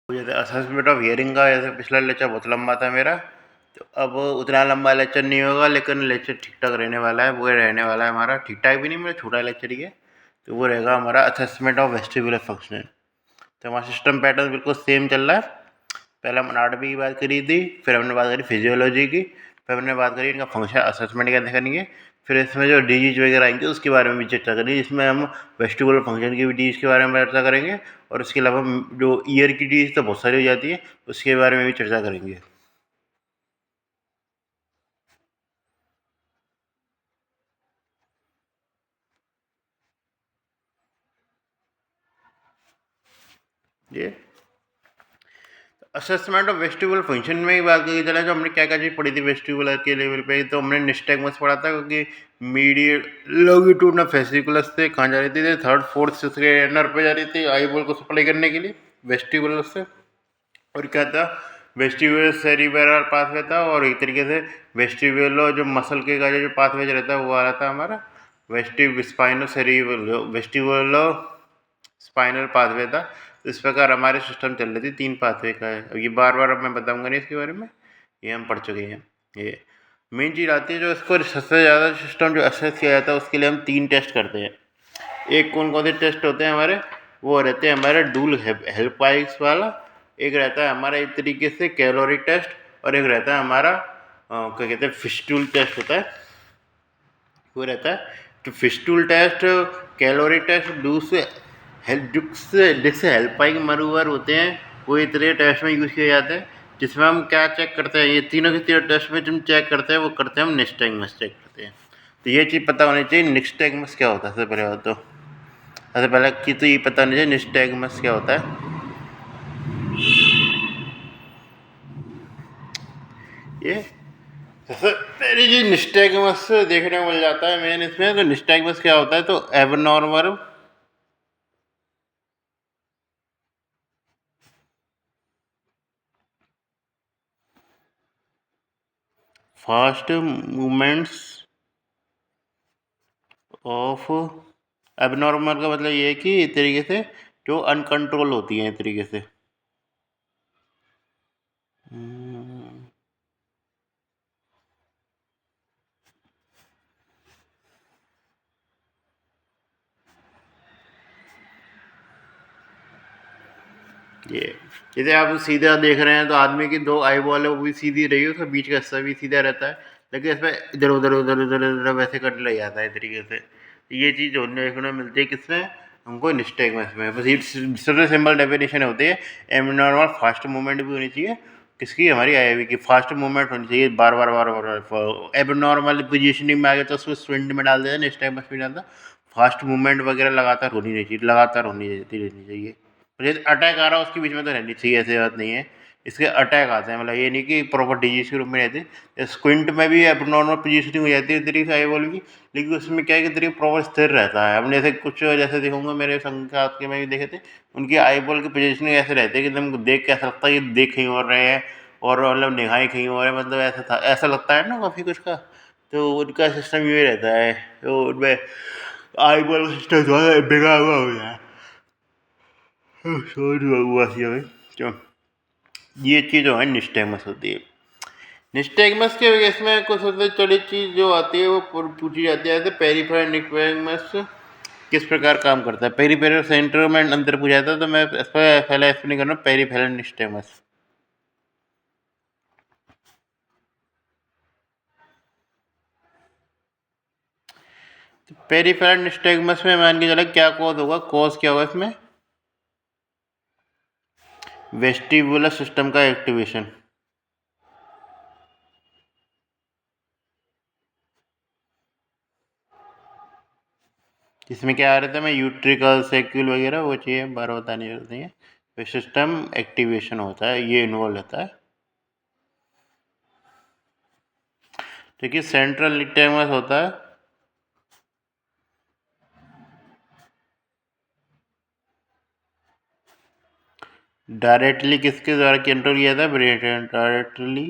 जैसे assessment of hearing का जैसे पिछला लेक्चर बहुत लंबा था मेरा, तो अब उतना लंबा लेक्चर नहीं होगा, लेकिन लेक्चर ठीक ठाक रहने वाला है। वो रहने वाला है हमारा, ठीक ठाक भी नहीं, मेरा छोटा लेक्चर ही है। तो वो रहेगा हमारा असेसमेंट ऑफ वेस्टिबुलर फंक्शन। तो हमारा सिस्टम पैटर्न बिल्कुल सेम चल रहा है। पहले हम अनाटमी की बात करी थी, फिर हमने बात करी फिजियोलॉजी की, फिर हमने बात करी इनका फंक्शन असेसमेंट कैसे करनी है, फिर इसमें जो डिजीज वगैरह आएंगे उसके बारे में भी चर्चा करेंगे, जिसमें हम वेस्टिबुलर फंक्शन की भी डिजीज के बारे में चर्चा करेंगे, और इसके अलावा जो ईयर की डिजीज तो बहुत सारी हो जाती है, उसके बारे में भी चर्चा करेंगे। ये असेसमेंट ऑफ वेस्टिबुलर फंक्शन में ही बात करके चला, जो हमने क्या क्या चीज़ पढ़ी थी वेस्टिबुलर के लेवल पे। तो हमने निस्टैगमस पढ़ा था, क्योंकि मीडियल लॉन्गिट्यूडनल फेसिकुलस से कहाँ जा रही थी, थर्ड फोर्थ से नर पे जा रही थी आई बॉल को सप्लाई करने के लिए वेस्टिबुलर से। और क्या था, वेस्टिबुलर सेरिब्रल पाथवे था, और एक तरीके से वेस्टिबुलर जो मसल के का जो पाथवे रहता है वो आ रहा था हमारा स्पाइनो सेरिब्रल वेस्टिबुलर स्पाइनल पाथवे था। तो इस प्रकार हमारे सिस्टम चल रही थी, तीन पाथवे का है। अब ये बार बार अब मैं बताऊंगा नहीं इसके बारे में, ये हम पढ़ चुके हैं। ये मेन चीज़ आती है, जो इसको सबसे ज़्यादा सिस्टम जो असेस किया जाता है उसके लिए हम तीन टेस्ट करते हैं। एक कौन कौन से टेस्ट होते हैं हमारे, वो रहते हैं हमारे डूल हेल्पाइक्स वाला, एक रहता है हमारा एक तरीके से कैलोरी टेस्ट, और एक रहता है हमारा क्या कहते हैं फिस्टूल टेस्ट होता है, वो रहता है। तो फिस्टूल टेस्ट, कैलोरी टेस्ट, दूसरे डिक्स हेल्पाइक मरूवर होते हैं, वो इतने टेस्ट में यूज़ किए जाते हैं, जिसमें हम क्या चेक करते हैं, ये तीनों के तीनों टेस्ट में जो चेक करते हैं वो करते हैं हम निस्टैगमस चेक करते हैं। तो ये चीज़ पता होनी चाहिए निस्टैगमस क्या होता है। सबसे पहले तो सबसे पहले की तो ये पता नहीं चाहिए निस्टैगमस क्या होता है। ये सबसे पहली चीज़ निस्टैगमस देखने को मिल जाता है मेन इसमें। तो निस्टैगमस क्या होता है, तो abnormal fast movements of, abnormal का मतलब ये है कि एक तरीके से जो अनकंट्रोल होती हैं एक तरीके से। हम्म, ये जैसे आप सीधा देख रहे हैं, तो आदमी की दो आई बॉल है वो भी सीधी रही है, उसका बीच का हिस्सा भी सीधा रहता है, लेकिन इसमें इधर उधर उधर उधर उधर वैसे करने लग जाता है तरीके से। तो ये चीज़ होने देखने को मिलती है किसमें, हमको निस्टेगमस में। बस ये सबसे सिंपल डेफिनेशन होती है, एबनॉर्मल फास्ट मूवमेंट भी होनी चाहिए, किसकी, हमारी आईवी की फास्ट मूवमेंट होनी चाहिए, बार बार बार बार। एबनॉर्मल पोजिशनिंग में आ गया तो उसको स्विंड में डाल देता, निस्टेगमस में डालता। फास्ट मूवमेंट वगैरह लगातार होनी नहीं चाहिए, लगातार होनी रहनी चाहिए। जैसे अटैक आ रहा है उसके बीच में तो रहनी चाहिए, ऐसी बात नहीं है। इसके अटैक आते हैं, मतलब ये नहीं कि प्रॉपर डिजीज के रूप में रहते। स्क्विंट में भी एबनॉर्मल पोजीशनिंग हो जाती है तरीके से आई बॉल की, लेकिन उसमें क्या है कि तरीके प्रॉपर स्थिर रहता है। हमने ऐसे कुछ जैसे देखूंगा मेरे संघात के में भी देखे थे, उनकी आई बॉल की पोजीशनिंग ऐसे रहती है कि एकदम देख के ऐसा लगता है कि देख कहीं और रहे हैं, और मतलब निगाहें कहीं और है, मतलब ऐसा था, ऐसा लगता है ना काफ़ी कुछ का। तो उनका सिस्टम ये रहता है, तो उनमें आई बॉल का सिस्टम थोड़ा बिगड़ा हुआ हो जाए। सॉरी हुआ थी हमें। क्यों, ये चीज़ जो है निस्टेगमस होती है। निस्टेगमस के केस में कुछ सबसे चली चीज़ जो आती है वो पूछी जाती है, जैसे पेरिफेरल निस्टेगमस किस प्रकार काम करता है। पेरिफेरल सेंटर में अंदर पूछा जाता है, तो मैं इस पर पहले एक्सप्लेन कर रहा हूँ पेरिफेरल निस्टेगमस। तो पेरिफेरल निस्टेगमस में मान के चला क्या कॉज होगा, कॉज क्या होगा इसमें, वेस्टिबुलर सिस्टम का एक्टिवेशन। इसमें क्या आ रहा था, मैं यूट्रिकल सेक्यूल वगैरह वो चाहिए बार बतानी जरूरत नहीं है। सिस्टम एक्टिवेशन होता है, ये इन्वॉल्व रहता है। देखिए सेंट्रल निस्टेगमस होता है डायरेक्टली किसके द्वारा कंट्रोल किया था, ब्रेन डायरेक्टली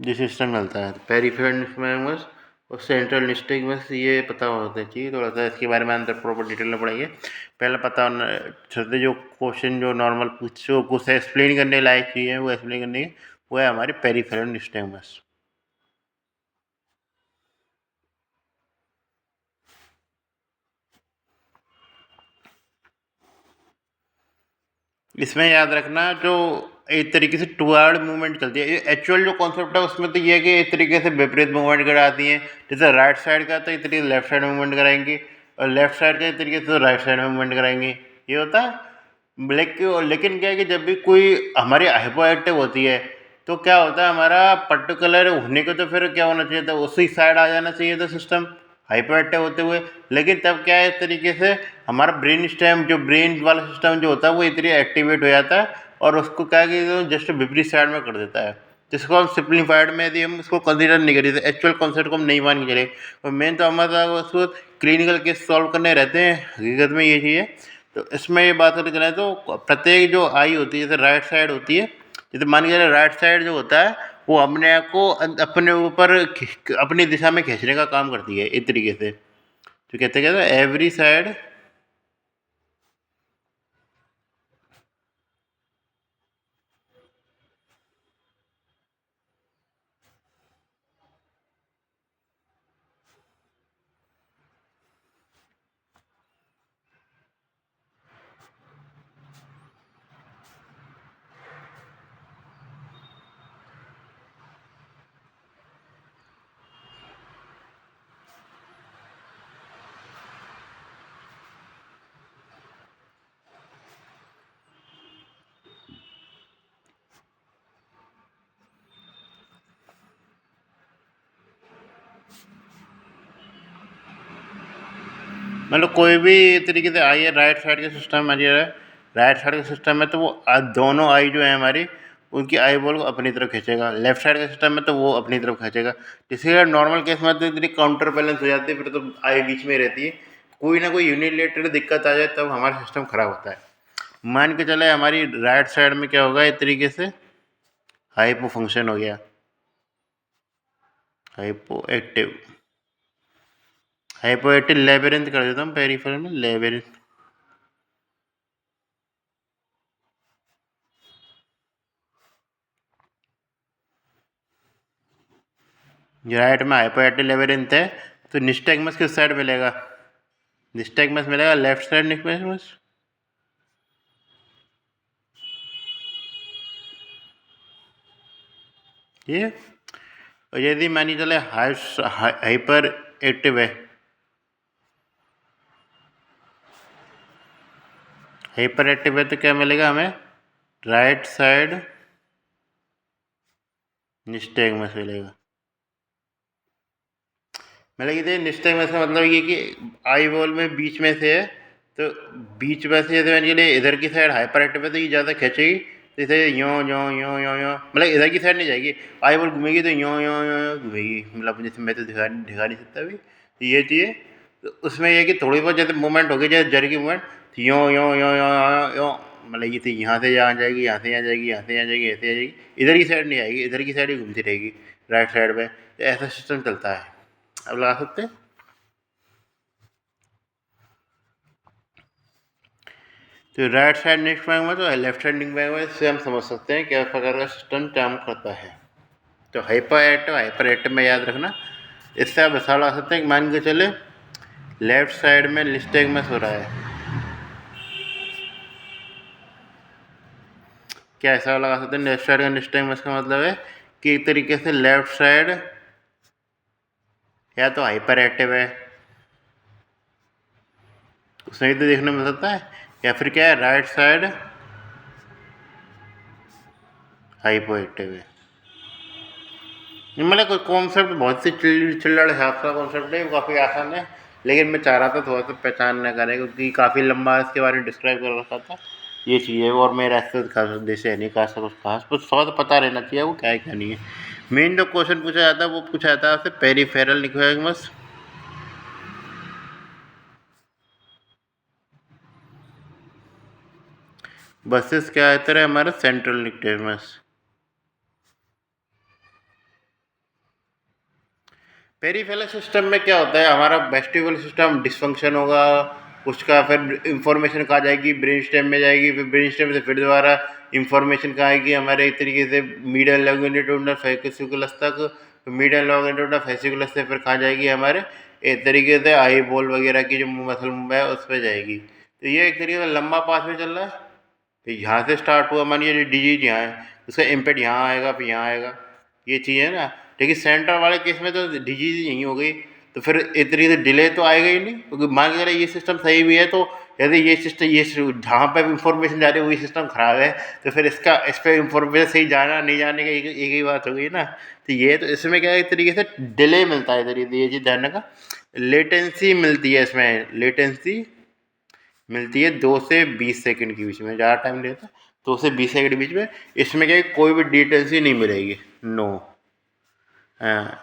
जो सिस्टम चलता है पेरिफेरल निस्टेगमस, और सेंट्रल निस्टैगमस ये पता होना चाहिए थोड़ा सा, इसके बारे में अंदर प्रॉपर डिटेल में पढ़ेंगे। पहले पता होना छोटे जो क्वेश्चन जो नॉर्मल पूछो कुछ एक्सप्लेन करने लायक चाहिए वो एक्सप्लेन करने की, वो है हमारी पेरिफेरल निस्टैगमस। इसमें याद रखना जो एक तरीके से टुवर्ड मूवमेंट चलती है, एक्चुअल जो कॉन्सेप्ट है उसमें तो ये है कि एक तरीके से विपरीत मूवमेंट कराती हैं। जैसे राइट साइड का तो एक तरीके से लेफ्ट साइड मूवमेंट कराएंगे, और लेफ्ट साइड का एक तरीके से राइट साइड मूवमेंट कराएंगे, ये होता है। लेकिन क्या है कि जब भी कोई हमारी हाइपो एक्टिव होती है तो क्या होता है, हमारा पर्टिकुलर होने को तो फिर क्या होना चाहिए था, उसी साइड आ जाना चाहिए था सिस्टम हाइपर एक्टिव होते हुए। लेकिन तब क्या है, इस तरीके से हमारा ब्रेन स्टेम जो ब्रेन वाला सिस्टम जो होता है वो इतनी एक्टिवेट हो जाता है और उसको क्या है कि जस्ट विपरीत साइड में कर देता है, जिसको हम सिंप्लीफाइड में यदि हम उसको कंसिडर नहीं करें, एक्चुअल कॉन्सेप्ट को हम नहीं मान के चले। और मेन तो हमारा उसको क्लिनिकल केस सॉल्व करने रहते हैं, हकीकत में ये चीज़ है। तो इसमें ये बात अगर करें तो प्रत्येक जो आई होती है, जैसे राइट साइड होती है, जैसे मान के चले राइट साइड जो होता है वो अपने आप को अपने ऊपर अपनी दिशा में खींचने का काम करती है इस तरीके से। तो कहते क्या था, एवरी साइड मतलब कोई भी तरीके से आई है राइट साइड के सिस्टम में, राइट साइड के सिस्टम में तो वो दोनों आई जो है हमारी उनकी आई बॉल को अपनी तरफ खींचेगा, लेफ्ट साइड के सिस्टम में तो वो अपनी तरफ खींचेगा। इसीलिए नॉर्मल केस में तो इतनी काउंटर बैलेंस हो जाती है, फिर तो आई बीच में रहती है, कोई ना कोई यूनिलेटरल दिक्कत आ जाए तब हमारा सिस्टम खराब होता है। मान के चले हमारी राइट साइड में क्या होगा, एक तरीके से हाइपो फंक्शन हो गया, hypo active, hypo active labyrinth कर देता हूँ पेरिफेरल में, लेबरिंथ। राइट में हाइपो एक्टिव लेबरिंथ है, तो निस्टैगमस किस साइड मिलेगा, निस्टैगमस मिलेगा लेफ्ट साइड निस्टैगमस। ये और यदि मानी चले हाइपर एक्टिव है, हाइपर एक्टिव है तो क्या मिलेगा हमें, राइट साइड निस्टैगमस मिलेगा। मतलब ये निस्टैगमस का मतलब ये कि आई बॉल में बीच में से है, तो बीच में से यदि मानी चले इधर की साइड हाइपर एक्टिव है तो ये ज़्यादा खींचेगी, जैसे यो यो यो यो यो, मतलब इधर की साइड नहीं जाएगी, आई बॉल घूमेगी तो यो यो यो यो घूमेगी, मतलब जैसे मैं तो दिखा दिखा नहीं सकता अभी, तो ये चीज़ है। तो उसमें ये है कि थोड़ी बहुत जैसे मूवमेंट होगी, जैसे जर की मूवमेंट, तो यो यो यो यो यो यो, मतलब ये तो यहाँ से यहाँ जाएगी, यहाँ से यहाँ जाएगी, यहाँ से यहाँ जाएगी, ऐसे आ जाएगी, इधर की साइड नहीं आएगी, इधर की साइड ही घूमती रहेगी राइट साइड में। तो ऐसा सिस्टम चलता है, अब लगा सकते हैं। तो राइट साइड नेक्स्ट बैंक में तो लेफ्ट साइड निक बैंक में, इससे हम समझ सकते हैं क्या प्रकार का सिस्टम काम करता है। तो हाइपर एक्टिव में याद रखना, इससे आप मिसाल आ सकते हैं कि मान के चले लेफ्ट साइड में निस्टैगमस हो रहा है, क्या ऐसा लगा सकते हैं, लेफ्ट साइड का निस्टैगमस का मतलब है कि एक तरीके से लेफ्ट साइड या तो हाइपर एक्टिव है, उसमें तो देखने में मिल सकता है, या फिर क्या है राइट साइड हाइपो एक्टिव है। मतलब कॉन्सेप्ट बहुत सी चिल्लड़ है, आपका कॉन्सेप्ट है वो काफ़ी आसान है, लेकिन मैं चाह रहा था थोड़ा सा पहचान न करें क्योंकि काफ़ी लंबा इसके बारे में डिस्क्राइब कर रखा था, ये चीज़ है। और मेरा ऐसे खास उद्देश्य है नहीं, खास कुछ खास कुछ थोड़ा सा पता रहना चाहिए वो क्या है क्या नहीं है। मेन जो क्वेश्चन पूछा जाता है वो पूछा जाता है आपसे पेरीफेरल निक्वेगमस, बसेस क्या आता है हमारा सेंट्रल निक्वेगमस। पेरिफेरल सिस्टम में क्या होता है, हमारा वेस्टिबुलर सिस्टम डिसफंक्शन होगा, उसका फिर इंफॉर्मेशन कहाँ जाएगी, ब्रेन स्टेम में जाएगी, फिर ब्रेन स्टेम से फिर दोबारा इंफॉर्मेशन कहाँ आएगी हमारे एक तरीके से मीडियल लॉन्गिट्यूडिनल फेसिकुलस तक, मीडियल लॉन्गिट्यूडिनल फेसिकुलस से फिर कहाँ जाएगी हमारे एक तरीके से आई बॉल वगैरह की जो मसल मूव है उस पर जाएगी। तो ये एक तरीके से लंबा पास में चल रहा है। तो यहाँ से स्टार्ट हुआ, मानिए डिजीज यहाँ है, उसका इम्पैक्ट यहाँ आएगा फिर यहाँ आएगा, ये चीज़ है ना। लेकिन सेंटर वाले केस में तो डिजीज यहीं हो गई, तो फिर एक तरीके से डिले तो आएगा ही नहीं, क्योंकि मान के चले ये सिस्टम सही भी है, तो यदि ये सिस्टम ये जहाँ पर इंफॉर्मेशन जा रही है वही सिस्टम खराब है, तो फिर इसका इस पर इंफॉर्मेशन सही जाना नहीं जाने का एक ही बात हो गई ना। तो ये तो इसमें क्या है, एक तरीके से डिले मिलता है, तरीके ये चीज़ ध्यान रखा, लेटेंसी मिलती है, इसमें लेटेंसी मिलती है 2 से 20 सेकंड के बीच में, ज़्यादा टाइम लेता है 2 से 20 सेकंड के बीच में। इसमें क्या है, कोई भी डिटेल्स ही नहीं मिलेगी, नो। हाँ,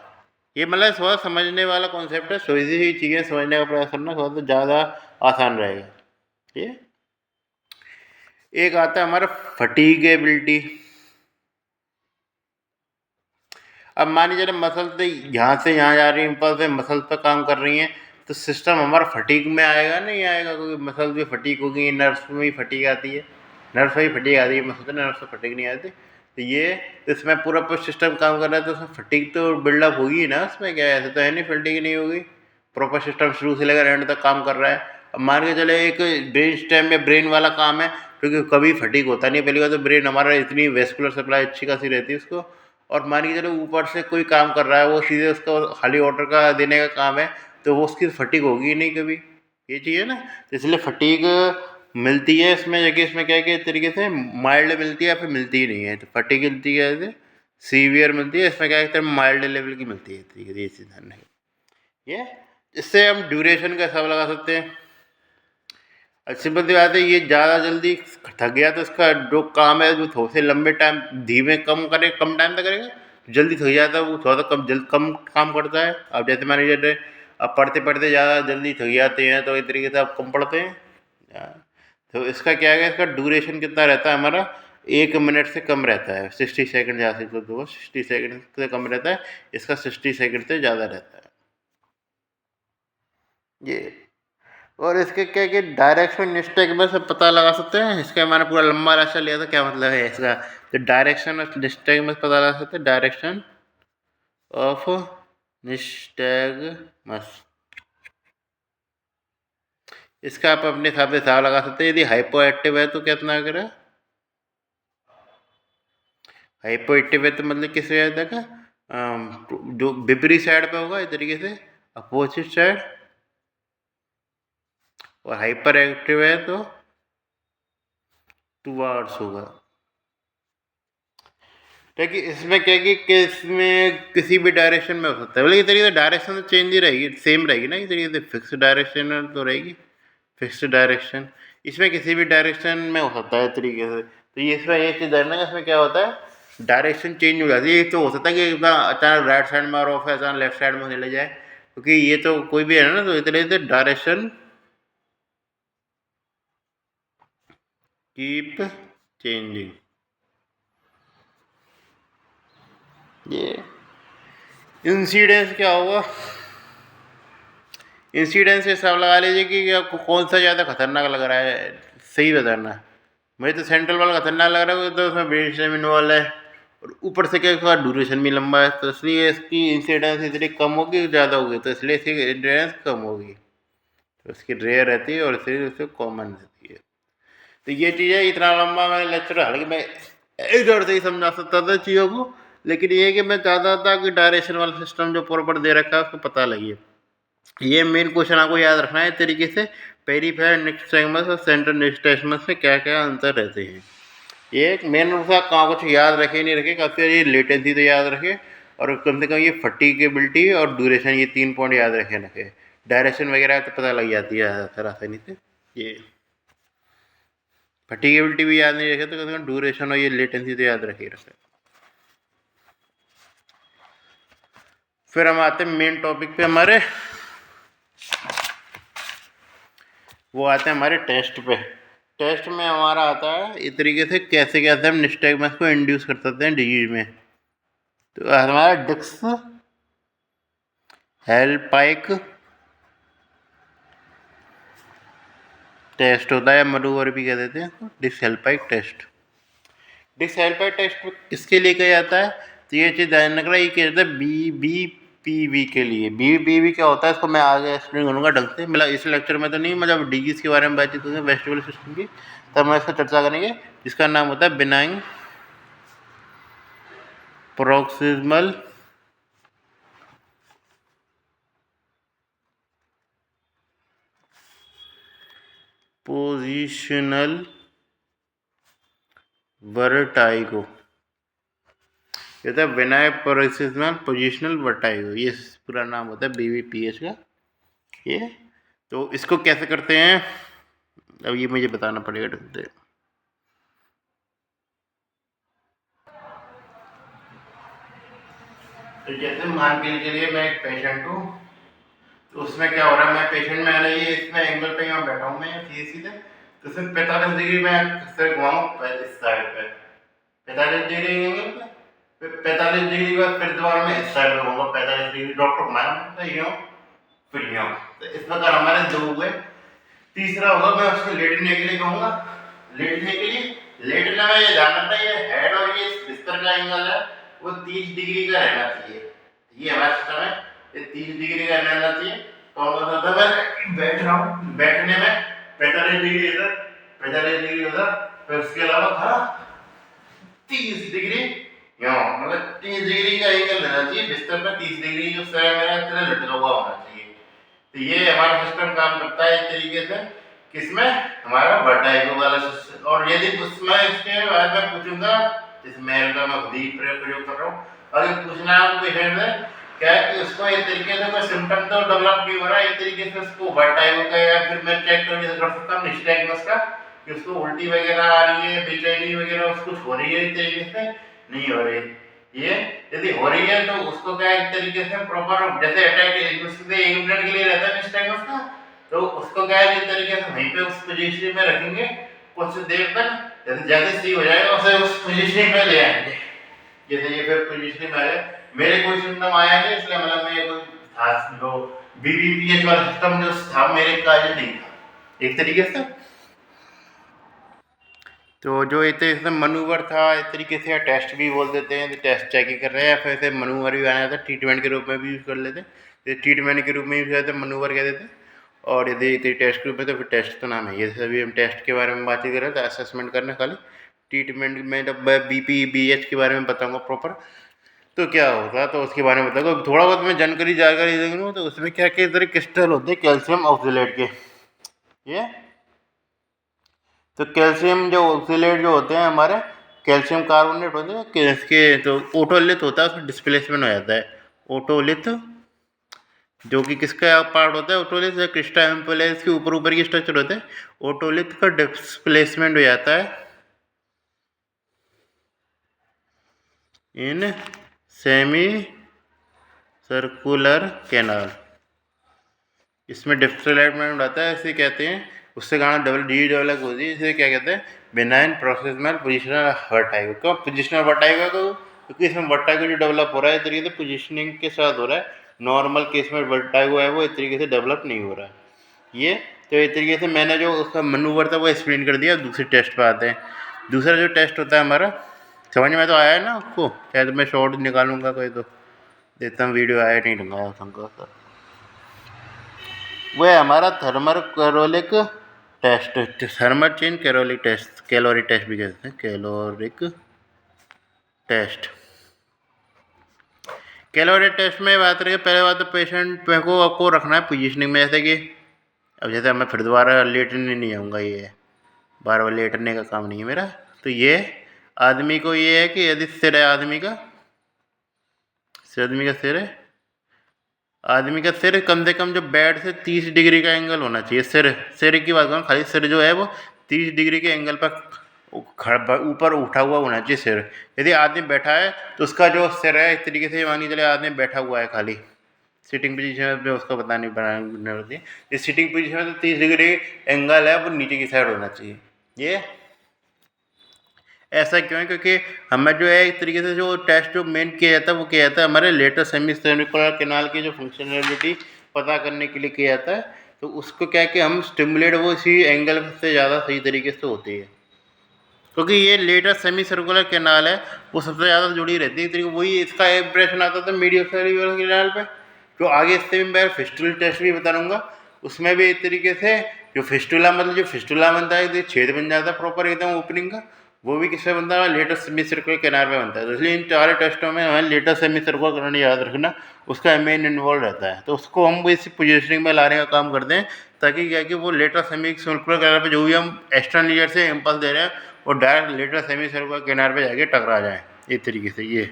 ये मतलब थोड़ा समझने वाला कॉन्सेप्ट है, थोड़ी सी चीज़ें समझने का प्रयास करना थोड़ा सा ज़्यादा आसान रहेगा। ये एक आता है हमारा फटीगेबिलिटी। अब मान लीजिए मसल तो यहाँ से यहाँ जा रही है, इम्पल्स से मसल पर काम कर रही हैं, तो सिस्टम हमारा फटीग में आएगा नहीं आएगा, क्योंकि मसल भी फटीग होगी, नर्व्स में भी फटीग आती है, नर्व्स में भी फटीग आती है, मसल तो नर्व्स में फटीग नहीं आती। तो ये तो इसमें पूरा सिस्टम काम कर रहा है, तो उसमें फटीग तो बिल्डअप होगी ना, उसमें क्या है, ऐसे तो है नहीं फटीग नहीं होगी, प्रॉपर सिस्टम शुरू से लेकर एंड तक काम कर रहा है। अब मान के चले एक ब्रेन स्टेम में ब्रेन वाला काम है, क्योंकि कभी फटीग होता नहीं, पहली बार तो ब्रेन हमारा इतनी वेस्कुलर सप्लाई अच्छी खासी रहती है उसको, और मान के चलो ऊपर से कोई काम कर रहा है, वो सीधे उसका खाली वाटर का देने का काम है, तो वो उसकी फटीग होगी ही नहीं कभी, ये चीज़ है ना। तो इसलिए फटीग मिलती है इसमें, जबकि इसमें क्या है कि तरीके से माइल्ड मिलती है, फिर मिलती ही नहीं है। तो फटीग मिलती है ऐसे सीवियर मिलती है, इसमें क्या है माइल्ड लेवल की मिलती है, तरीके से ये चीज़ ध्यान रखें। ये इससे हम ड्यूरेशन का हिसाब लगा सकते हैं। अच्छी बात है, ये ज़्यादा जल्दी थक गया तो इसका जो काम है, जो थोड़े से लंबे टाइम धीमे कम करे, कम टाइम तक करेगा, जल्दी थक जाता है वो थोड़ा सा कम काम करता है। अब जैसे मान लीजिए अब पढ़ते पढ़ते ज़्यादा जल्दी थक जाते हैं, तो इस तरीके से आप कम पढ़ते हैं। तो इसका क्या है, इसका ड्यूरेशन कितना रहता है हमारा, 1 मिनट से कम रहता है, 60 सेकंड जहाँ से तो 60 सेकंड से कम रहता है, इसका 60 सेकंड से ज़्यादा रहता है ये। और इसके क्या कि डायरेक्शन निस्टेक में से पता लगा सकते हैं, इसका मैंने पूरा लंबा रास्ता लिया था, क्या मतलब है इसका, तो डायरेक्शन ऑफ निस्टेक में पता लगा सकते हैं, डायरेक्शन ऑफ निस्टेगमस। इसका आप अपने हिसाब से हिसाब लगा सकते हैं, यदि हाइपो एक्टिव है तो कितना करें, हाइपो एक्टिव है तो मतलब किस वजह का, जो विपरीत साइड पे होगा इस तरीके से, अपोजिट साइड, और हाइपर एक्टिव है तो टूवर्ड्स होगा। क्योंकि इसमें क्या है कि इसमें किसी भी डायरेक्शन में हो सकता है, बोले ये तरीके से डायरेक्शन तो चेंज ही रहेगी, सेम रहेगी ना, ये तरीके से फिक्स डायरेक्शन तो रहेगी, फिक्स डायरेक्शन। इसमें किसी भी डायरेक्शन में हो सकता है तरीके से। तो ये इसमें एक चीज़ जानना है, इसमें क्या होता है, डायरेक्शन चेंज हो जाती है। एक तो हो सकता है कि एकदम अचानक राइट साइड में और ऑफ है, अचानक लेफ्ट साइड में चले जाए, क्योंकि ये तो कोई भी है ना, तो इस तरीके से डायरेक्शन कीप चेंजिंग। ये इंसिडेंस क्या होगा, इंसिडेंस से हिसाब लगा लीजिए कि आपको कौन सा ज़्यादा खतरनाक लग रहा है, सही बताना। मुझे तो सेंट्रल वाला खतरनाक लग रहा है, तो उसमें ब्रेन स्टेम इन्वॉल्व है, और ऊपर से क्या इसका ड्यूरेशन भी लंबा है, तो इसलिए इसकी इंसिडेंस इतनी कम होगी, ज़्यादा होगी, तो इसलिए इसकी इंसिडेंस कम होगी, तो इसकी रेयर रहती है और इसलिए उससे कॉमन रहती है। तो ये चीज़ है, इतना लंबा मैंने लेक्चर, हालांकि मैं इधर से ही समझा सकता था चीज़ों को, लेकिन ये है कि मैं चाहता था कि डायरेक्शन वाला सिस्टम जो प्रॉपर दे रखा है उसको पता लगे। ये मेन क्वेश्चन आपको याद रखना है तरीके से, पेरीफेरल निस्टेगमस और सेंट्रल निस्टेगमस में क्या क्या अंतर रहते हैं। ये एक मेन रूप से कहाँ कुछ याद रखे नहीं रखे, काफ़ी ये लेटेंसी तो याद रखे, और कम से कम ये फटीगेबिलिटी और ड्यूरेशन, ये 3 पॉइंट याद रखे। डायरेक्शन वगैरह तो पता लग जाती है ज़्यादातर आसानी से। ये फटीगेबिलिटी भी याद नहीं रखे तो कम से कम ड्यूरेशन और ये लेटेंसी तो याद रखे। फिर हम आते हैं मेन टॉपिक पे हमारे, वो आते हैं हमारे टेस्ट पे। टेस्ट में हमारा आता है इस तरीके से, कैसे कैसे हम निस्टेगमस को इंड्यूस कर सकते हैं डिजीज में। तो हमारा डिस्क हेलपाइक टेस्ट होता है, मनूवर भी कह देते हैं, डिसहेलपाइक टेस्ट। डिसहेलपाइक टेस्ट इसके लिए किया जाता है, तो ये चीज़ ध्यान रखना, ये किया जाता है BBPV के लिए। BBPV क्या होता है इसको मैं आगे एक्सप्लेन करूँगा ढंग से, मतलब इस लेक्चर में तो नहीं, मतलब डीजीज के बारे में बातचीत करेंगे वेस्टिबुलर सिस्टम की, तब मैं इसका चर्चा करेंगे, जिसका नाम होता है बिनाइन प्रोक्सिमल पोजिशनल वर्टाइगो, ये था बिनाइन प्रोक्सिमल पोजिशनल वर्टाइगो, ये पूरा नाम होता है BBPH का। ये तो इसको कैसे करते हैं, अब ये मुझे बताना पड़ेगा ढंग से। तो जैसे मान के चलिए मैं एक पेशेंट हूँ, तो उसमें क्या हो रहा है, मैं पेशेंट में आ रही है, इसमें एंगल पे यहाँ बैठा हूँ मैं सीधे सीधे, तो सिर्फ 45 डिग्री में सिर घुमाऊँ इस साइड पे, 45 डिग्री एंगल पे, फिर 45 डिग्री बाद फिर दोबारा मैं इस साइड पे घूमूंगा 45 डिग्री, डॉक्टर घुमाया यूँ फिर यूँ, तो इस प्रकार हमारे 2 हुए। तीसरा होगा मैं उसको लेटने के लिए कहूँगा, लेटने के लिए, लेटने में ये ध्यान रखना, ये हेड और ये बिस्तर का एंगल है वो 30 डिग्री का रहना चाहिए, ये हमारा सिस्टम है, ये 30 डिग्री का रहना चाहिए। तो मतलब मैं बैठ रहा हूँ, बैठने में 45 डिग्री इधर 45 डिग्री उधर, फिर उसके अलावा था 30 डिग्री यहाँ, मतलब 30 डिग्री का एंगल रहना चाहिए बिस्तर पर, 30 डिग्री जो सर मेरा इतना लटका हुआ होना चाहिए। तो ये हमारा सिस्टम काम करता है इस तरीके से, किसमें, हमारा वर्टाइगो वाला सिस्टम। और यदि उसमें इसके बाद में पूछूंगा, इस मेल का मैं खुद ही प्रयोग कर रहा हूँ, अगर पूछना है आपको हेड में क्या है कि उसको ये तरीके से कोई सिम्टम तो डेवलप नहीं हो रहा है, ये तरीके से उसको वर्टाइगो का, या फिर मैं चेक कर सकता हूँ निस्टैग्मस का, कि उसको उल्टी वगैरह आ रही है, बेचैनी वगैरह उसको हो रही है, इस तरीके से नहीं हो रही है। ये यदि हो रही है तो उसको क्या एक तरीके से प्रॉपर, जैसे अटैक उससे 1 मिनट के लिए रहता है निस्टैग्मस का, तो उसको क्या है इस तरीके से वहीं पे उस पोजीशन में रखेंगे कुछ देर तक, जैसे जैसे सही हो जाएगा उसे उस पोजीशन में ले आएंगे, जैसे ये फिर पोजीशन में आ जाए। मेरे कोई सिम्टम आया नहीं, इसलिए मतलब मैं कोई खास जो BBPH वाला सिस्टम जो था मेरे कार्य नहीं था एक तरीके से। तो जो एक तरीके से मनूवर था, एक तरीके से टेस्ट भी बोल देते हैं, तो टेस्ट चेकिंग कर रहे हैं, फिर से मनूवर भी आया था, ट्रीटमेंट के रूप में भी यूज़ कर लेते, तो ट्रीटमेंट के रूप में यूज़ करते मनूवर कह देते। और यदि टेस्ट के रूप में तो फिर टेस्ट तो नाम है, जैसे अभी हम टेस्ट के बारे में बात कर रहे हैं, तो असेसमेंट करना खाली, ट्रीटमेंट में जब BPBH के बारे में बताऊँगा प्रॉपर तो क्या होता है, तो उसके बारे में बताऊँगा। थोड़ा बहुत मैं जानकारी दूँ, तो उसमें क्या क्या तरह क्रिस्टल होते हैं कैल्शियम ऑक्सीलेट के, ये तो कैल्शियम जो ऑक्सीलेट जो होते हैं हमारे, कैल्शियम कार्बोनेट होते हैं कि इसके तो ओटोलिथ होता है, उसमें डिस्प्लेसमेंट हो जाता है, ओटोलिथ, जो कि किसका पार्ट होता है, ओटोलिथ या क्रिस्टा एम्पुलेस के ऊपर ऊपर की स्ट्रक्चर होते हैं, ओटोलिथ का डिस्प्लेसमेंट हो जाता है इन सेमी सर्कुलर कैनाल, इसमें डिस्प्लेसमेंट होता है, इसे कहते हैं, उससे गाना डेवलप होती है, इसे क्या कहते हैं, बिनाइन प्रोक्सिमल पोजिशनल वर्टाइगो। क्यों पोजिशनल वर्टाइगो, क्योंकि इसमें वर्टाइगो जो डेवलप हो रहा है इस तरीके से पोजिशनिंग के साथ हो रहा है, नॉर्मल केस में वर्टाइगो है वो इस तरीके से डेवलप नहीं हो रहा है। ये तो इस तरीके से मैंने जो उसका मनूवर था वो एक्सप्लेन कर दिया। दूसरे टेस्ट पर आते हैं। दूसरा जो टेस्ट होता है हमारा, समझ में तो आया है ना आपको, शायद मैं शॉर्ट निकालूंगा कोई तो देखता हूँ, वीडियो आया नहीं ढूंगा, वो है हमारा thermal caloric test, thermal chain caloric test, calorie test भी कहते हैं, कैलोरिक टेस्ट। कैलोरी टेस्ट में बात करें, पहले बात तो पेशेंट को आपको रखना है पोजीशनिंग में, जैसे कि अब जैसे मैं फिर दोबारा लेटने नहीं आऊँगा, ये बार बार लेटने का काम नहीं है मेरा। तो ये आदमी को ये है कि यदि सिर है आदमी का सिर है, आदमी का सिर कम से कम जो बेड से 30 डिग्री का एंगल होना चाहिए। सिर की बात करूँ, खाली सिर जो है वो 30 डिग्री के एंगल पर ऊपर उठा हुआ होना चाहिए सिर। यदि आदमी बैठा है तो उसका जो सिर है इस तरीके से मानिए चले आदमी बैठा हुआ है, खाली सिटिंग पोजीशन में उसका बनानी होती है। इस सिटिंग पोजीशन में तो 30 डिग्री एंगल है वो नीचे की साइड होना चाहिए। ये ऐसा क्यों है? क्योंकि हमें जो है एक तरीके से जो टेस्ट जो मेन किया जाता है वो किया जाता है हमारे लेटर सेमी सर्कुलर कैनाल की जो फंक्शनैलिटी पता करने के लिए किया जाता है। तो उसको क्या है कि हम स्टिमुलेट वो इसी एंगल से ज़्यादा सही तरीके से होती है, क्योंकि ये लेटर सेमी सर्कुलर कैनाल है वो सबसे ज़्यादा जुड़ी रहती है। तरीके वही इसका इम्प्रेशन आता था मीडियल सर्कुलर कैनाल पे। जो आगे इससे भी मैं फिस्टुल टेस्ट भी बता दूँगा, उसमें भी एक तरीके से जो फिस्टुला मतलब जो फिस्टुला बनता है जो छेद बन जाता है प्रॉपर एकदम ओपनिंग का, वो भी किससे बनता है? लेटर सेमी सर्कुलर कैनाल पे बनता है। तो इसलिए इन चारों टेस्टों में हमें लेटर सेमी सर्कुलर कैनाल याद रखना, उसका मेन इन्वॉल्व रहता है। तो उसको हम इसी पोजिशनिंग में लाने का काम करते हैं, ताकि क्या है कि वो लेटर सेमी सर्कुलर कैनाल पे जो भी हम एक्सटर्नल लेयर से इम्पल्स दे रहे हैं वो direct lateral semi circular canal पे जाके टकरा जाए इस तरीके से। ये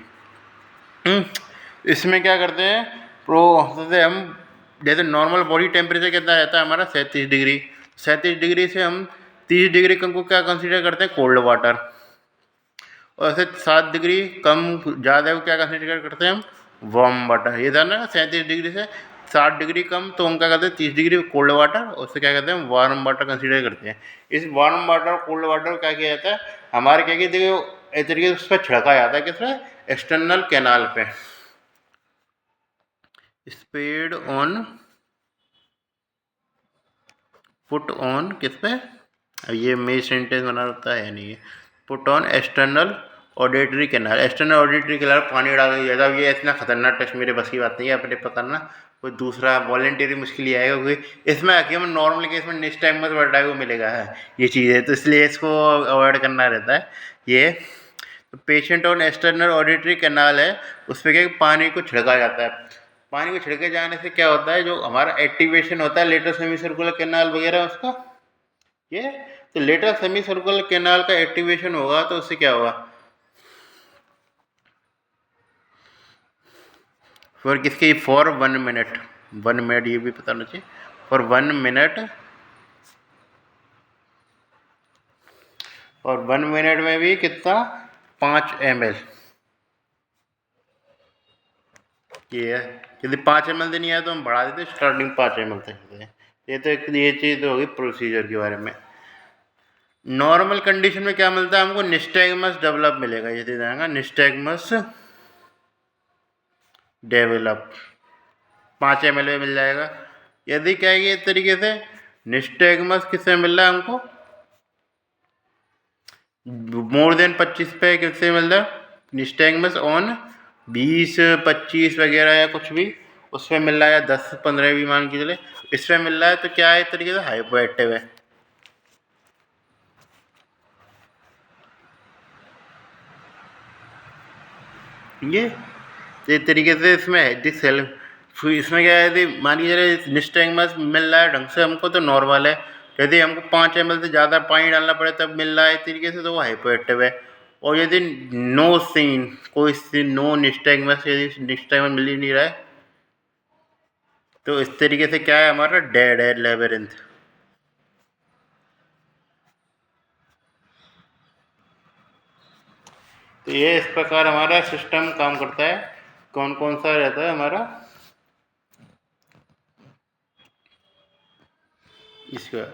इसमें क्या करते हैं जैसे हम जैसे नॉर्मल बॉडी टेम्परेचर कितना रहता है हमारा 37 डिग्री। 37 डिग्री से हम 30 डिग्री कम को क्या कंसीडर करते हैं? Cold water. और ऐसे 7 डिग्री कम ज़्यादा को क्या कंसीडर करते हैं हम? Warm water. ये था ना 37 डिग्री से 60 डिग्री कम तो हम क्या करते हैं? 30 डिग्री कोल्ड वाटर, और उससे क्या कहते हैं? वार्म वाटर कंसीडर करते हैं। इस वार्म वाटर और कोल्ड वाटर को क्या किया जाता है? हमारे क्या कहते हैं एक तरीके से उस पर छिड़का जाता है, किसमें? एक्सटर्नल कैनाल पे। स्पेड ऑन पुट ऑन किस पे? अब ये मेरी सेंटेंस बना होता है या नहीं है? Put on external auditory canal. External auditory canal पानी डाल दिया जाता है। ये इतना खतरनाक टेस्ट मेरे बस की बात नहीं है अपने पकड़ना, कोई दूसरा वॉलेंटरी मुश्किल ही आएगा, क्योंकि इसमें आके हम नॉर्मल केस में नेक्स्ट टाइम में वर्डा को मिलेगा है ये चीज़ है, तो इसलिए इसको अवॉइड करना रहता है। ये patient on external auditory canal है, उस पर क्या पानी को छिड़का जाता है। पानी को छिड़के जाने से क्या होता है? जो हमारा एक्टिवेशन होता है लेटर सेमी सर्कुलर कैनाल वगैरह उसका, ये तो लेटर सेमी सर्कुलर कैनाल का एक्टिवेशन होगा तो उससे क्या होगा? फॉर किसकी? For 1 minute. 1 मिनट ये भी पता होना चाहिए। फॉर 1 मिनट, और 1 मिनट में भी कितना? 5 ml। ये है, यदि 5 ml नहीं आया तो हम बढ़ा देते, स्टार्टिंग 5 ml तक। ये तो एक ये चीज़ तो होगी प्रोसीजर के बारे में। नॉर्मल कंडीशन में क्या मिलता है हमको? निस्टैगमस डेवलप मिलेगा। ये दे देगा निस्टैगमस डेवलप 5 ml में मिल जाएगा। यदि क्या है इस तरीके से निस्टैगमस किससे मिल रहा है हमको? मोर देन 25 पे किससे मिल रहा है? निस्टैगमस ऑन 20-25 वगैरह या कुछ भी उस पर मिल रहा है, या 10-15 भी मान के चले इस पर मिल रहा है, तो क्या है इस तरीके से? हाइपोएक्टिव है। ये इस तरीके से इसमें है दिस सेल्फ। फिर इसमें क्या है? यदि मान लीजिए निस्टैगमस मिल रहा है ढंग से हमको तो नॉर्मल है। यदि हमको 5 ml से ज़्यादा पानी डालना पड़े तब मिल रहा है इस तरीके से, तो वो हाइपोएक्टिव है। और यदि नो सीन कोई सीन नो निस्टैगमस, यदि निस्टैगमस मिल ही नहीं रहा है तो इस तरीके से क्या है? हमारा डेड है लेबरिंथ। तो ये इस प्रकार हमारा सिस्टम काम करता है। कौन कौन सा रहता है हमारा इसका?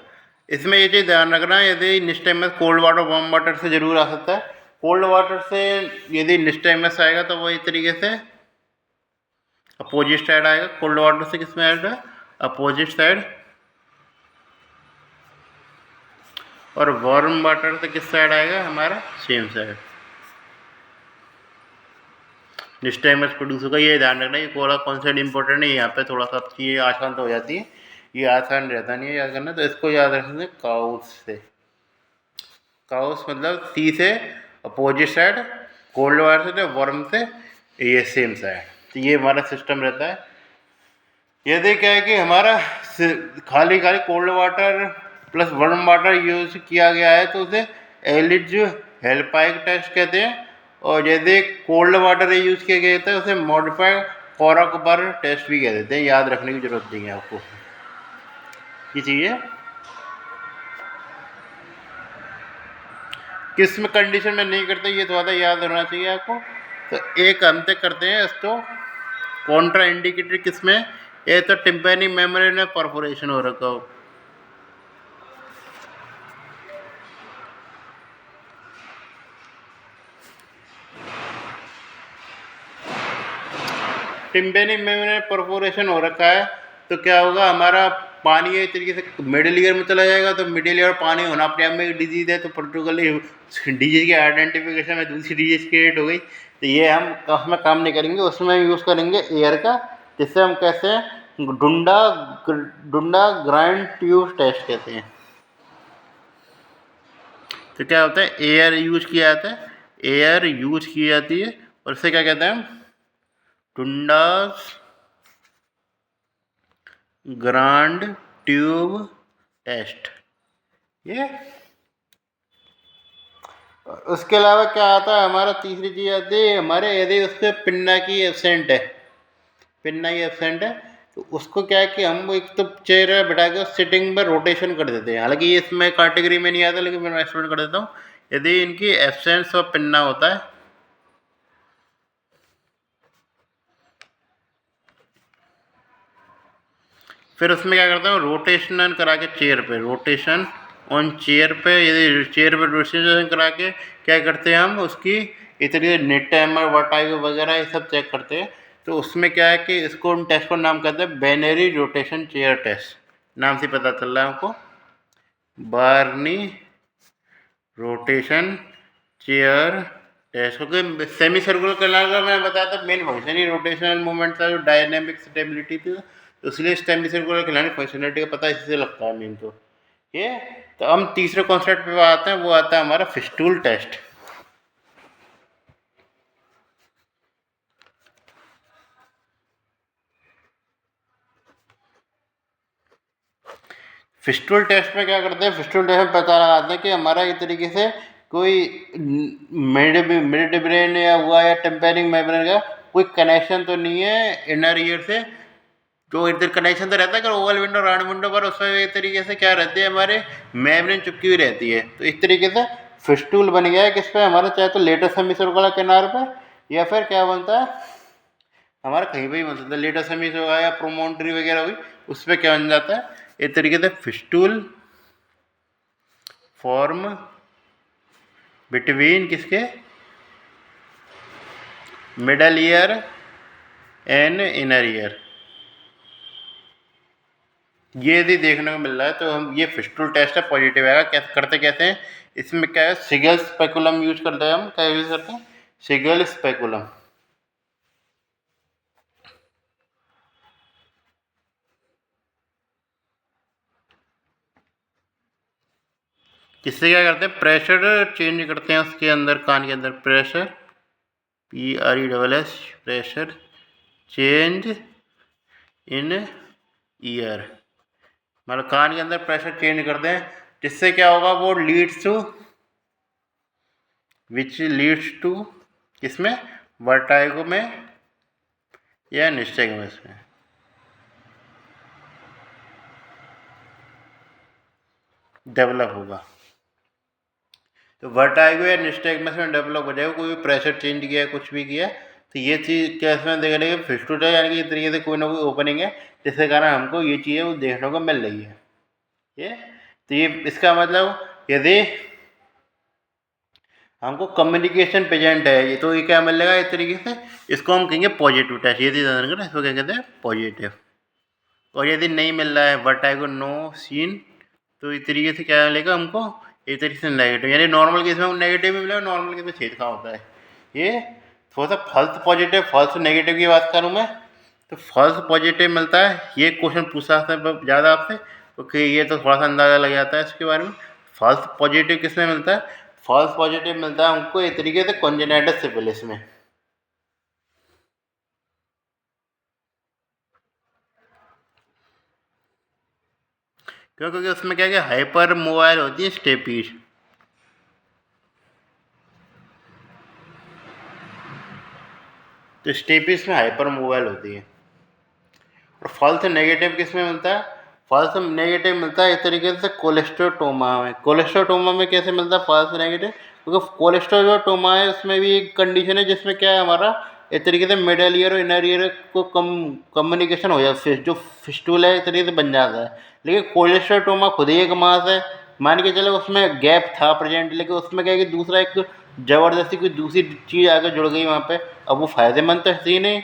इसमें ये चीज़ ध्यान रखना, यदि निस्टैगमस कोल्ड वाटर वार्म वाटर से ज़रूर आ सकता है। कोल्ड वाटर से यदि निस्टैगमस आएगा तो वो इस तरीके से अपोजिट साइड आएगा। कोल्ड वाटर से किस में आएगा? Opposite side. और वार्म वाटर से किस साइड आएगा? हमारा सेम साइड। निस्टैगमस प्रोड्यूस होगा, ये ध्यान रखना। ये थोड़ा कॉन्सेप्ट इंपॉर्टेंट है, यहाँ पे थोड़ा सा चीज़ें आसान तो हो जाती है, ये आसान रहता नहीं है याद करना, तो इसको याद रखना। काउस से, काउस मतलब सी से अपोजिट साइड, कोल्ड वाटर से, वार्म से ये सेम साइड। तो ये हमारा सिस्टम रहता है। यदि क्या है कि हमारा खाली खाली cold water plus warm water use किया गया है तो उसे एलिज हेल्पाइक टेस्ट कहते हैं। और यदि कोल्ड वाटर यूज किया गया था उसे मॉडिफाइड कोरकबर टेस्ट भी कह देते हैं। याद रखने की जरूरत नहीं है आपको ये चीज़ें। किस में कंडीशन में नहीं करते ये थोड़ा याद होना चाहिए आपको। तो एक हम तक करते हैं इसको कॉन्ट्रा इंडिकेटर किस में? ये तो टिम्पैनी मेम्ब्रेन में परफोरेशन हो रखा हो, टिम्पेनिक में परफोरेशन हो रखा है तो क्या होगा, हमारा पानी एक तरीके से मिडिल ईयर में चला जाएगा, तो मिडिल ईयर पानी होना अपने आप में एक डिजीज़ है, तो पर्टिकुलरली डिजीज़ की आइडेंटिफिकेशन में दूसरी डिजीज़ क्रिएट हो गई, तो ये हम उसमें काम नहीं करेंगे, उसमें यूज़ करेंगे एयर का, जिससे हम कहते हैं डुंडा डुंडा ग्राइंड ट्यूब टेस्ट कहते हैं। तो क्या होता है, एयर यूज किया जाता है, एयर यूज की जाती है, और इसे क्या कहते हैं हम, डुंडास ग्रांड ट्यूब टेस्ट। ये उसके अलावा क्या आता है, हमारा तीसरी चीज़ आती है हमारे, यदि उसके पिन्ना की एब्सेंट है, पिन्ना की एब्सेंट है, तो उसको क्या है कि हम एक तो चेयर बैठा के सिटिंग में रोटेशन कर देते हैं, हालांकि ये इसमें कैटेगरी में नहीं आता, लेकिन मैं एक्सप्लेन कर देता हूँ। यदि इनकी एब्सेंस ऑफ पिन्ना होता है, फिर उसमें क्या करता हूँ, रोटेशन करा के चेयर पे, रोटेशन ऑन चेयर पे, यदि चेयर पे रोटेशन करा के क्या करते हैं हम, उसकी इतनी नेट टाइमर वर्टाइग वगैरह ये सब चेक करते हैं। तो उसमें क्या है कि इसको टेस्ट का नाम कहते हैं बाइनरी रोटेशन चेयर टेस्ट, नाम से पता चल रहा है हमको, बार्नी रोटेशन चेयर टेस्ट। क्योंकि सेमी सर्कुलर कनाल का मैं बताया था मेन फंक्शन ही रोटेशनल मूवमेंट था, जो डायनेमिक स्टेबिलिटी थी, तो इसलिए सेमी सर्कुलर कनाल फंक्शनलिटी का पता इसी से लगता है मेन। तो ये, तो हम तीसरे कॉन्सेप्ट पे आते हैं, वो आता है हमारा फिस्टूल टेस्ट। फिस्टूल टेस्ट में क्या करते हैं, फिस्टूल टेस्ट में पता लगाते हैं कि हमारा एक तरीके से कोई मिड ब्रेन या हुआ या टेम्पेरिंग मेम्ब्रेन का कोई कनेक्शन तो नहीं है इनर ईयर से, जो इधर कनेक्शन तो रहता है, अगर ओवल विंडो राउंड विंडो पर उसमें एक तरीके से क्या रहती है, हमारे मेम्ब्रेन चिपकी हुई रहती है। तो इस तरीके से फिस्टूल बन गया है किस पे, हमारा चाहे तो लेटर सेमीसर्कुलर किनार पे, या फिर क्या बनता है हमारा कहीं पे भी बन सकता है, लेटर सेमीस होगा या प्रोमोन्ट्री वगैरह हुई, उस पर क्या बन जाता है, एक तरीके से फिस्टूल फॉर्म बिटवीन किसके, middle ear and inner ear. ये यदि देखने को मिल रहा है तो हम ये फिस्टूल टेस्ट है, पॉजिटिव आएगा। कैसे करते कैसे हैं, इसमें क्या है, सिगल स्पेकुलम यूज करते हैं हम, क्या यूज करते हैं, सिगल स्पेकुलम। किससे क्या करते हैं, प्रेशर चेंज करते हैं उसके अंदर, कान के अंदर pressure, PRESS pressure change in year, मतलब कान के अंदर प्रेशर चेंज करते हैं, जिससे क्या होगा, वो leads to, which leads to किसमें, वर्टाइगो में या निस्टैगमस में। डेवलप होगा, तो वर्टाइगो या निस्टैगमस में डेवलप हो जाएगा, कोई भी प्रेशर चेंज किया, कुछ भी किया, तो ये चीज़ क्या इसमें देख रहे हैं, फिस्टूल है, यानी कि इस तरीके से कोई ना कोई ओपनिंग है, जिसके कारण हमको ये चीज़ें वो देखने को मिल रही है। ये तो ये इसका मतलब, यदि हमको कम्युनिकेशन प्रेजेंट है, ये तो ये क्या मिलेगा इस तरीके से, इसको हम कहेंगे पॉजिटिव टेस्ट, ये इसको क्या कहते हैं, पॉजिटिव। और यदि नहीं मिल रहा है, वर्टाइगो नो सीन, तो इस तरीके से क्या मिलेगा हमको, एक तरीके से नेगेटिव, यानी नॉर्मल केस में नेगेटिव भी मिलेगा, नॉर्मल केस में छेद कहाँ होता है। ये थोड़ा सा फॉल्स पॉजिटिव, फॉल्स नेगेटिव की बात करूँ मैं, तो फॉल्स पॉजिटिव मिलता है, ये क्वेश्चन पूछा ज़्यादा आपसे, क्योंकि ये तो थोड़ा सा अंदाज़ा लग जाता है इसके बारे में। फॉल्स पॉजिटिव किस में मिलता है, फॉल्स पॉजिटिव मिलता है हमको एक तरीके से कॉन्जेनाइटल सिफिलिस में। क्योंकि उसमें क्या है, हाइपर मोबाइल होती है स्टेपीज, तो स्टेपीज में हाइपर मोबाइल होती है। और फॉल्स नेगेटिव किस में मिलता है, फॉल्स नेगेटिव मिलता है इस तरीके से कोलेस्ट्रोटोमा में। कोलेस्ट्रोटोमा में कैसे मिलता है फॉल्स नेगेटिव, क्योंकि कोलेस्ट्रोटोमा है, उसमें भी एक कंडीशन है जिसमें क्या है, हमारा एक तरीके से मिडल ईयर और इनर ईयर को कम्युनिकेशन हो जाता है, जो फिस्टूल है इस तरीके से बन जाता है। लेकिन कोलेस्ट्रोटोमा खुद ही एक मास है, मान के चलो उसमें गैप था प्रेजेंट, लेकिन उसमें क्या है कि दूसरा एक ज़बरदस्ती कोई दूसरी चीज़ आकर जुड़ गई वहाँ पे, अब वो फ़ायदेमंद तो है ही नहीं,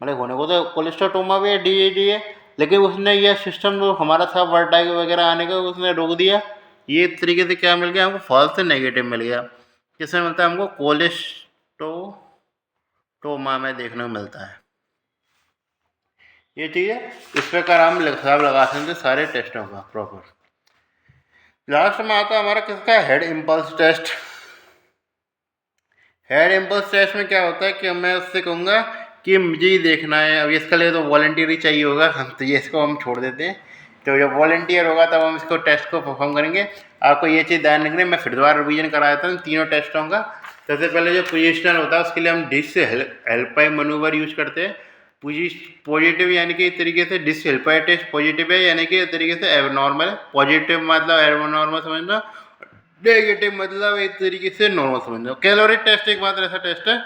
मतलब होने को तो कोलेस्ट्रोटोमा भी है, DAD है, लेकिन उसने यह सिस्टम जो हमारा था वर्टाइग वगैरह आने का उसने रोक दिया। ये एक तरीके से क्या मिल गया हमको, फॉल्स नेगेटिव मिल गया। किसमें मिलता है हमको, कोलेस्टोमा में देखने को मिलता है। ये चीज़ है, इस प्रकार हम हिसाब लगा सकते हैं सारे टेस्टों का प्रॉपर। लास्ट में आता है हमारा किसका, head impulse test. Head impulse test में क्या होता है कि मैं उससे कहूँगा कि मुझे ही देखना है। अब इसके लिए तो वॉलंटियर ही चाहिए होगा, हम तो ये इसको हम छोड़ देते हैं। तो जब वॉलंटियर होगा तब हम इसको टेस्ट को परफॉर्म करेंगे। आपको ये चीज़ ध्यान रखनी है, मैं फिर दोबारा रिवीजन करा देता हूँ तीनों टेस्टों का। सबसे पहले जो पोजिशनल होता है उसके लिए हम डिश से हेल्पाई मनूवर यूज करते हैं। पॉजिटिव यानी कि इस तरीके से डिश हेल्पाई टेस्ट पॉजिटिव है, यानी कि इस तरीके से एबनॉर्मल है। पॉजिटिव मतलब एबनॉर्मल समझना, नेगेटिव मतलब एक तरीके से नॉर्मल समझना। कैलोरी टेस्ट एक मात्र ऐसा टेस्ट है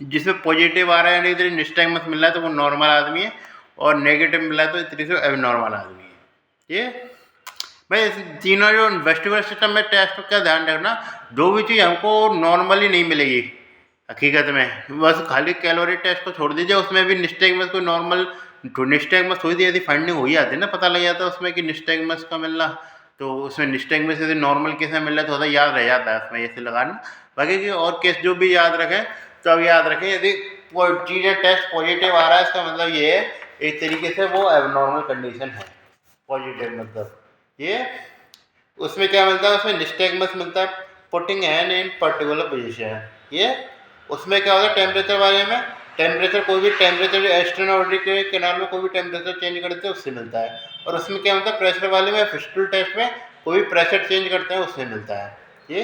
जिसमें पॉजिटिव आ रहा है यानी इधर निस्टैगमस मिल रहा है तो वो नॉर्मल आदमी है, और नेगेटिव मिल रहा है तो इस तरीके से एबनॉर्मल आदमी है। ये भाई तीनों जो वेस्टिबुलर सिस्टम में टेस्ट का ध्यान रखना, जो भी चीज़ हमको नॉर्मली नहीं मिलेगी हकीकत में, बस खाली कैलोरी टेस्ट को छोड़ दीजिए, उसमें भी निस्टैगमस कोई नॉर्मल निस्टैगमस थोड़ी दी यदि फाइंडिंग हो ही जाती है ना, पता लग जाता है उसमें कि निस्टैगमस का मिलना, तो उसमें निस्टैगमस यदि नॉर्मल केस में मिल रहा है तो थोड़ा याद रह जाता है उसमें ऐसे लगाना। बाकी की और केस जो भी याद रखें तो अब याद रखें, यदि कोई चीज़ें टेस्ट पॉजिटिव आ रहा है इसका मतलब ये है एक तरीके से वो एबनॉर्मल कंडीशन है। पॉजिटिव मतलब ये, उसमें क्या मिलता है, उसमें निस्टैगमस मिलता है, putting hand in particular position. ये उसमें क्या होता है, टेम्परेचर वाले में टेम्परेचर कोई भी टेम्परेचर एक्सटर्नल के किनारे में कोई भी टेम्परेचर चेंज करते हैं उससे मिलता है। और उसमें क्या होता है, प्रेशर वाले में फिस्टुल टेस्ट में कोई भी प्रेशर चेंज करते हैं उससे मिलता है। ये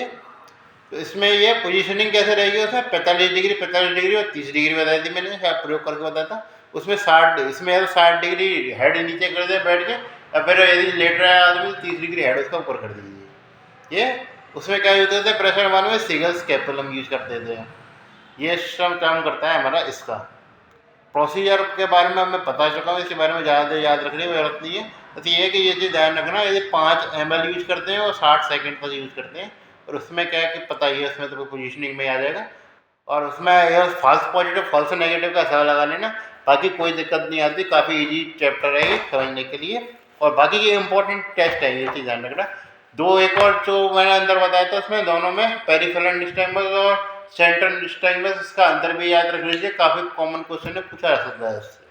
तो इसमें ये पोजीशनिंग कैसे रहेगी, उसमें 45 डिग्री और 30 डिग्री बताई थी मैंने, शायद प्रयोग करके बताया था। उसमें 60, इसमें 60 डिग्री हेड नीचे कर दे बैठ के, और फिर यदि लेट रहा है आदमी 30 डिग्री हेड उसका ऊपर कर दीजिए। ये उसमें क्या होता था, प्रेशर वाले में सिंगल स्केपल हम यूज करते थे। ये सब काम करता है हमारा इसका। प्रोसीजर के बारे में मैं बता चुका हूँ, इसके बारे में ज़्यादा याद रखने की जरूरत नहीं है। बस ये है कि ये चीज़ ध्यान रखना, यदि 5 ml यूज करते हैं और 60 सेकंड तक यूज़ करते हैं, और उसमें क्या है कि पता ही है उसमें तो पोजीशनिंग में आ जाएगा, और उसमें यह फॉल्स पॉजिटिव फॉल्स नेगेटिव का हिसाब लगा लेना। बाकी कोई दिक्कत नहीं आती, काफ़ी ईजी चैप्टर है ये समझने के लिए, और बाकी ये इंपॉर्टेंट टेस्ट है, ये चीज़ ध्यान रखना। दो एक और जो मैंने अंदर बताया था उसमें दोनों में पेरिफेरल निस्टैगमस और सेंट्रल निस्टैगमस, इसका अंतर भी याद रख लीजिए, काफ़ी कॉमन क्वेश्चन है, पूछा जा सकता है इससे।